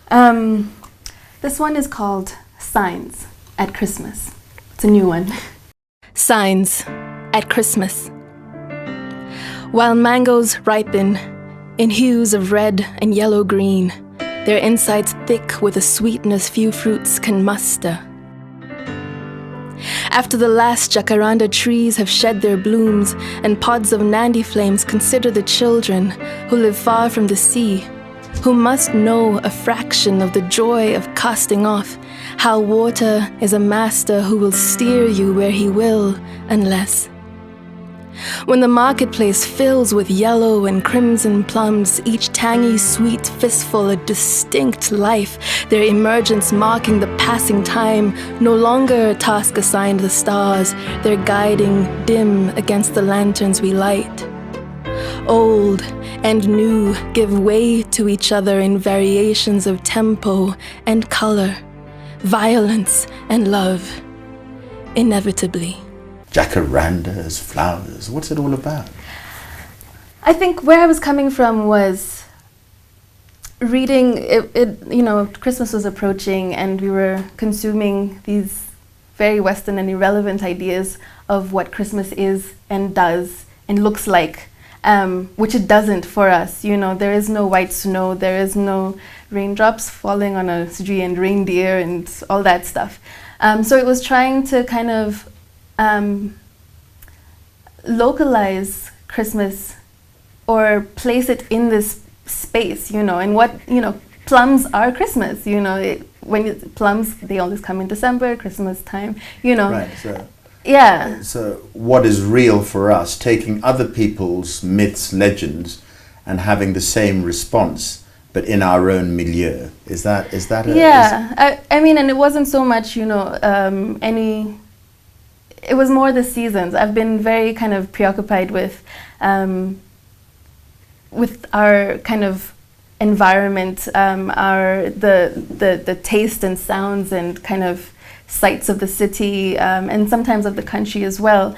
This one is called Signs at Christmas. It's a new one. Signs at Christmas. While mangoes ripen in hues of red and yellow-green, their insides thick with a sweetness few fruits can muster. After the last jacaranda trees have shed their blooms and pods of Nandi flames consider the children who live far from the sea, who must know a fraction of the joy of casting off, how water is a master who will steer you where he will, unless. When the marketplace fills with yellow and crimson plums, each tangy sweet fistful a distinct life, their emergence marking the passing time, no longer a task assigned the stars, their guiding dim against the lanterns we light. Old and new give way to each other in variations of tempo and color, violence and love, inevitably. Jacarandas, flowers, what's it all about? I think where I was coming from was reading, Christmas was approaching and we were consuming these very Western and irrelevant ideas of what Christmas is and does and looks like, which it doesn't for us. There is no white snow, there is no raindrops falling on a tree and reindeer and all that stuff. So it was trying to kind of localize Christmas or place it in this space, and what, plums are Christmas, plums, they always come in December, Christmas time, Right, so, yeah. So what is real for us, taking other people's myths, legends, and having the same response, but in our own milieu, is that Yeah, I mean, and it wasn't so much, it was more the seasons. I've been very kind of preoccupied with our kind of environment, the taste and sounds and kind of sights of the city and sometimes of the country as well.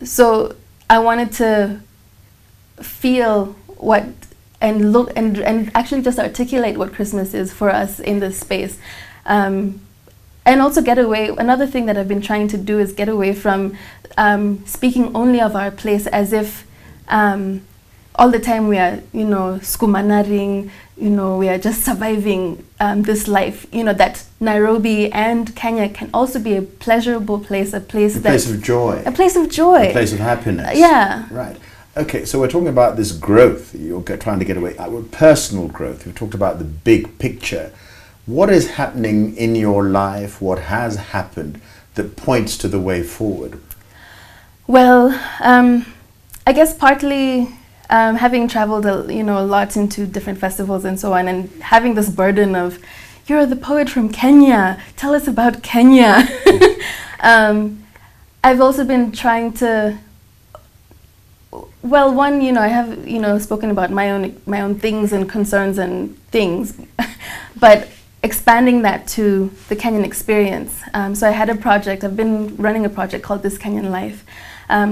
So I wanted to feel what and look and actually just articulate what Christmas is for us in this space. And also get away, another thing that I've been trying to do is get away from speaking only of our place as if all the time we are, skumanaring, we are just surviving this life, that Nairobi and Kenya can also be a pleasurable place, a place of joy. A place of joy. A place of happiness. Yeah. Right. Okay, so we're talking about this growth, you're trying to get away, personal growth, we've talked about the big picture. What is happening in your life, what has happened that points to the way forward? Well, I guess partly having traveled a lot into different festivals and so on, and having this burden of, you're the poet from Kenya, tell us about Kenya. I've also been trying to, well, one, I have, spoken about my own things and concerns and things, but expanding that to the Kenyan experience. So I had a project, I've been running a project called This Kenyan Life,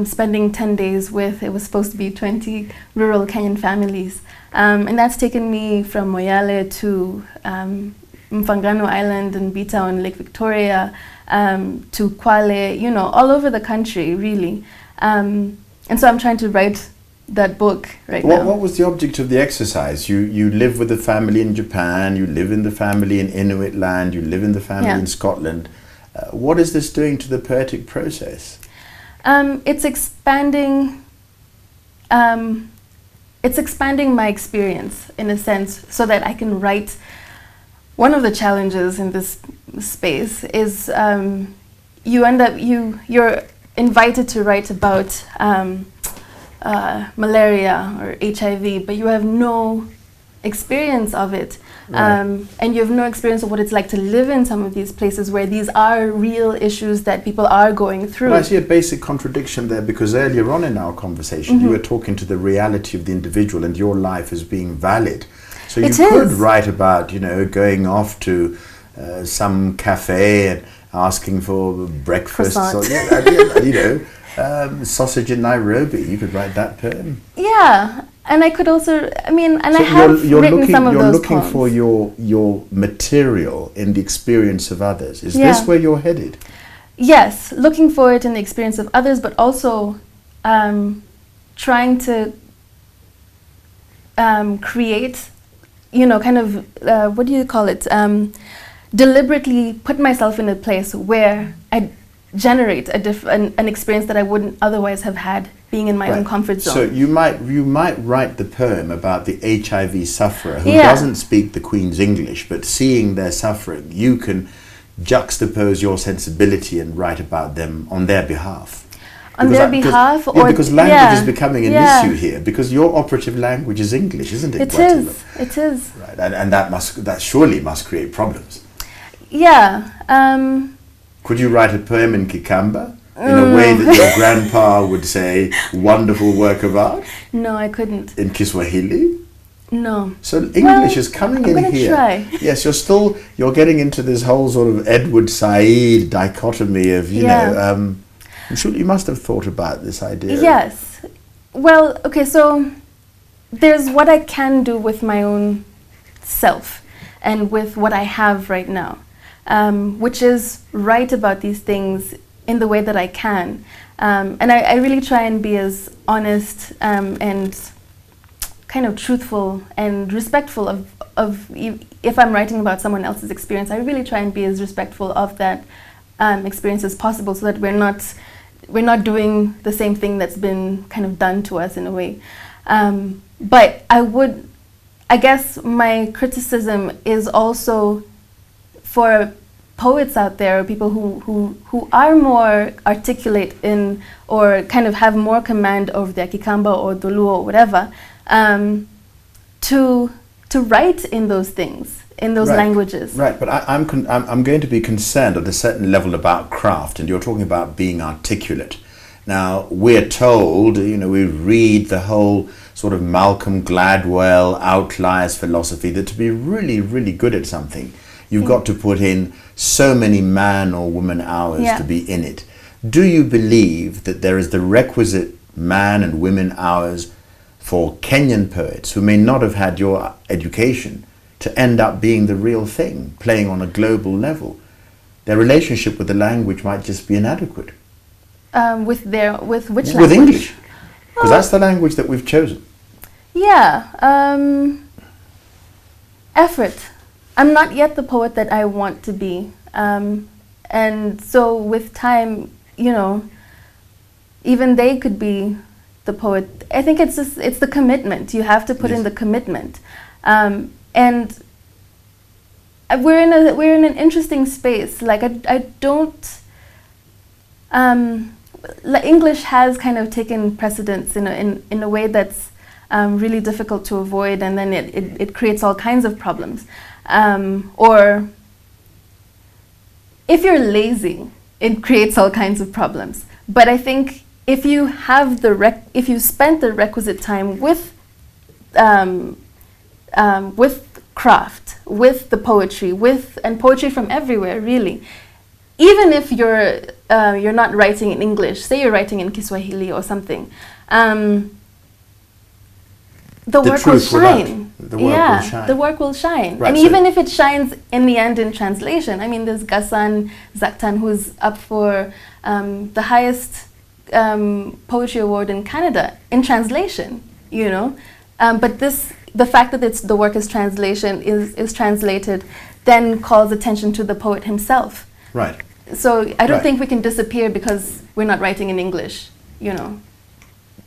spending 10 days with, it was supposed to be 20 rural Kenyan families. And that's taken me from Moyale to Mfangano Island and B-Town, Lake Victoria, to Kwale, all over the country, really. And so I'm trying to write that book now. What was the object of the exercise? You live with the family in Japan, you live in the family in Inuit land, you live in the family in Scotland. What is this doing to the poetic process? It's expanding my experience in a sense so that I can write. One of the challenges in this space is you're invited to write about malaria or HIV, but you have no experience of it. Right. And you have no experience of what it's like to live in some of these places where these are real issues that people are going through. Well, I see a basic contradiction there, because earlier on in our conversation you were talking to the reality of the individual and your life as being valid. So you could write about, going off to some cafe and asking for breakfast. Or, yeah, sausage in Nairobi. You could write that poem. Yeah, And I could also, I mean, and so I have written some of those You're looking poems. for your material in the experience of others. Is Yeah. this where you're headed? Yes, looking for it in the experience of others, but also trying to create, you know, kind of, what do you call it? Deliberately put myself in a place where I generate an experience that I wouldn't otherwise have had being in my own comfort zone. So you might write the poem about the HIV sufferer who Yeah. doesn't speak the Queen's English, but seeing their suffering, you can juxtapose your sensibility and write about them on their behalf. On their behalf, or because language yeah, is becoming an yeah. issue here, because your operative language is English, isn't it? It Ngwatilo? is. It is. Right, and that surely must create problems. Yeah. Could you write a poem in Kikamba in a way that your grandpa would say, wonderful work of art? No, I couldn't. In Kiswahili? No. So English is coming in here. Try. Yes, you're getting into this whole sort of Edward Said dichotomy of, you know, I'm sure you must have thought about this idea. Yes. Well, okay, so there's what I can do with my own self and with what I have right now, which is write about these things in the way that I can. And I really try and be as honest and kind of truthful and respectful of if I'm writing about someone else's experience, I really try and be as respectful of that experience as possible, so that we're not doing the same thing that's been kind of done to us in a way. But I guess my criticism is also for poets out there, or people who are more articulate in, or kind of have more command over their Kikamba or Doluo or whatever, to write in those things, in those languages. Right, but I'm going to be concerned at a certain level about craft, and you're talking about being articulate. Now, we're told, you know, we read the whole sort of Malcolm Gladwell outliers philosophy, that to be really, really good at something, you've got to put in so many man or woman hours to be in it. Do you believe that there is the requisite man and women hours for Kenyan poets who may not have had your education to end up being the real thing, playing on a global level? Their relationship with the language might just be inadequate. With which language? With English, because that's the language that we've chosen. Yeah, effort. I'm not yet the poet that I want to be, and so with time, you know, even they could be the poet. I think it's the commitment. You have to put in the commitment, and we're in an interesting space. Like I don't. English has kind of taken precedence in a way that's really difficult to avoid, and then it creates all kinds of problems. Or if you're lazy, it creates all kinds of problems. But I think if you have if you spent the requisite time with craft, with the poetry, and poetry from everywhere, really. Even if you're not writing in English, say you're writing in Kiswahili or something, the work will shine. The work will shine. The work will shine. Right, and even if it shines in the end in translation, I mean, there's Ghassan Zaktan, who's up for the highest poetry award in Canada in translation, you know. But the fact that the work is translated then calls attention to the poet himself. Right. So I don't think we can disappear because we're not writing in English, you know.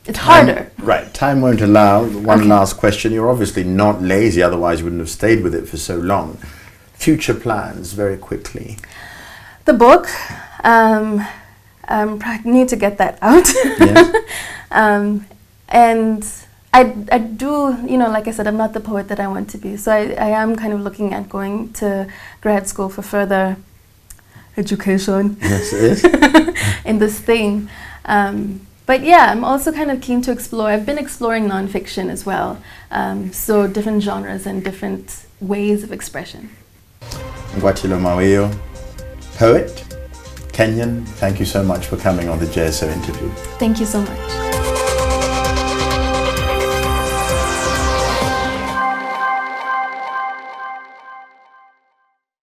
It's harder. Right. Time won't allow. One last question. You're obviously not lazy, otherwise you wouldn't have stayed with it for so long. Future plans, very quickly. The book, I need to get that out. Yes. And I do, you know, like I said, I'm not the poet that I want to be. So I am kind of looking at going to grad school for further education. Yes, it is. In this thing. But yeah, I'm also kind of keen to explore. I've been exploring nonfiction as well. So different genres and different ways of expression. Ngwatilo MAWIYOO, poet, Kenyan, thank you so much for coming on the JSO interview. Thank you so much.